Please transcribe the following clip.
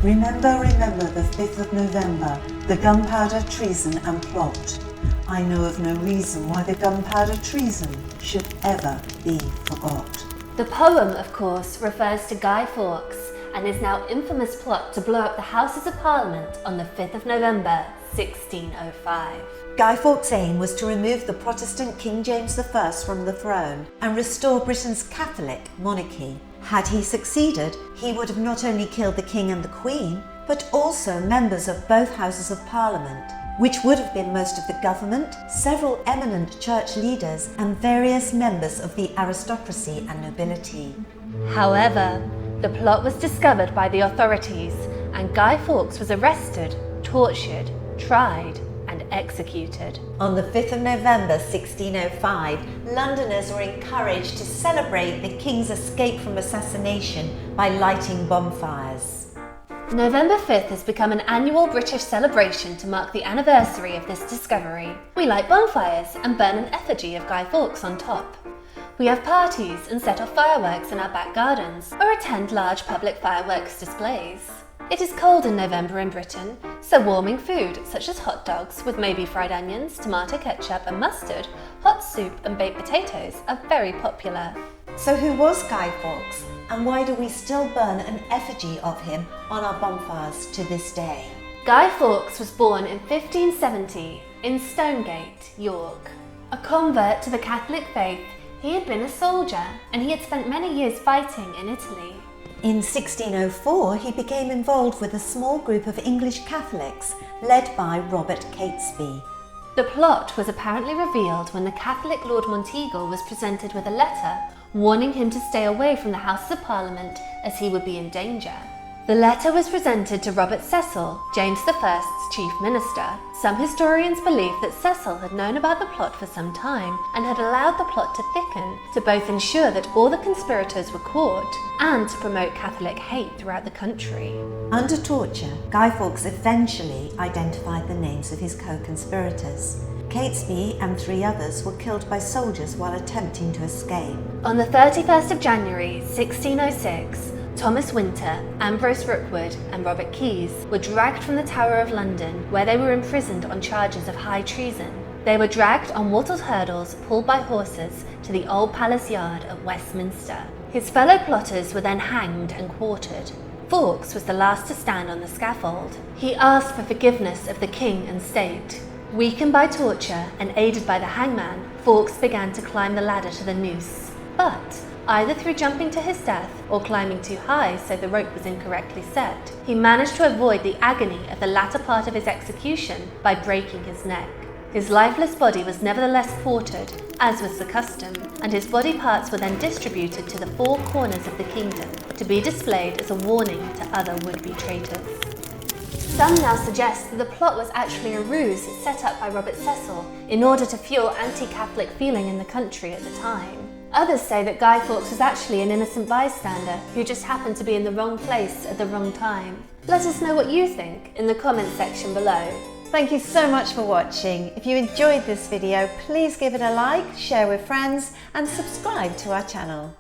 Remember the 5th of November, the Gunpowder Treason and plot. I know of no reason why the Gunpowder Treason should ever be forgot. The poem, of course, refers to Guy Fawkes and his now infamous plot to blow up the Houses of Parliament on the 5th of November 1605. Guy Fawkes' aim was to remove the Protestant King James I from the throne and restore Britain's Catholic monarchy. Had he succeeded, he would have not only killed the King and the Queen, but also members of both Houses of Parliament, which would have been most of the government, several eminent church leaders, and various members of the aristocracy and nobility. However, the plot was discovered by the authorities, and Guy Fawkes was arrested, tortured, tried, and executed. On the 5th of November 1605, Londoners were encouraged to celebrate the King's escape from assassination by lighting bonfires. November 5th has become an annual British celebration to mark the anniversary of this discovery. We light bonfires and burn an effigy of Guy Fawkes on top. We have parties and set off fireworks in our back gardens or attend large public fireworks displays. It is cold in November in Britain, so warming food such as hot dogs with maybe fried onions, tomato ketchup and mustard, hot soup and baked potatoes are very popular. So who was Guy Fawkes, and why do we still burn an effigy of him on our bonfires to this day? Guy Fawkes was born in 1570 in Stonegate, York. A convert to the Catholic faith, he had been a soldier and he had spent many years fighting in Italy. In 1604, he became involved with a small group of English Catholics led by Robert Catesby. The plot was apparently revealed when the Catholic Lord Monteagle was presented with a letter warning him to stay away from the Houses of Parliament as he would be in danger. The letter was presented to Robert Cecil, James I's chief minister. Some historians believe that Cecil had known about the plot for some time and had allowed the plot to thicken to both ensure that all the conspirators were caught and to promote Catholic hate throughout the country. Under torture, Guy Fawkes eventually identified the names of his co-conspirators. Catesby and 3 others were killed by soldiers while attempting to escape. On the 31st of January 1606, Thomas Winter, Ambrose Rookwood and Robert Keyes were dragged from the Tower of London, where they were imprisoned on charges of high treason. They were dragged on wattled hurdles pulled by horses to the Old Palace Yard at Westminster. His fellow plotters were then hanged and quartered. Fawkes was the last to stand on the scaffold. He asked for forgiveness of the king and state. Weakened by torture and aided by the hangman, Fawkes began to climb the ladder to the noose. But either through jumping to his death or climbing too high so the rope was incorrectly set, he managed to avoid the agony of the latter part of his execution by breaking his neck. His lifeless body was nevertheless quartered, as was the custom, and his body parts were then distributed to the 4 corners of the kingdom to be displayed as a warning to other would-be traitors. Some now suggest that the plot was actually a ruse set up by Robert Cecil in order to fuel anti-Catholic feeling in the country at the time. Others say that Guy Fawkes was actually an innocent bystander who just happened to be in the wrong place at the wrong time. Let us know what you think in the comments section below. Thank you so much for watching. If you enjoyed this video, please give it a like, share with friends, and subscribe to our channel.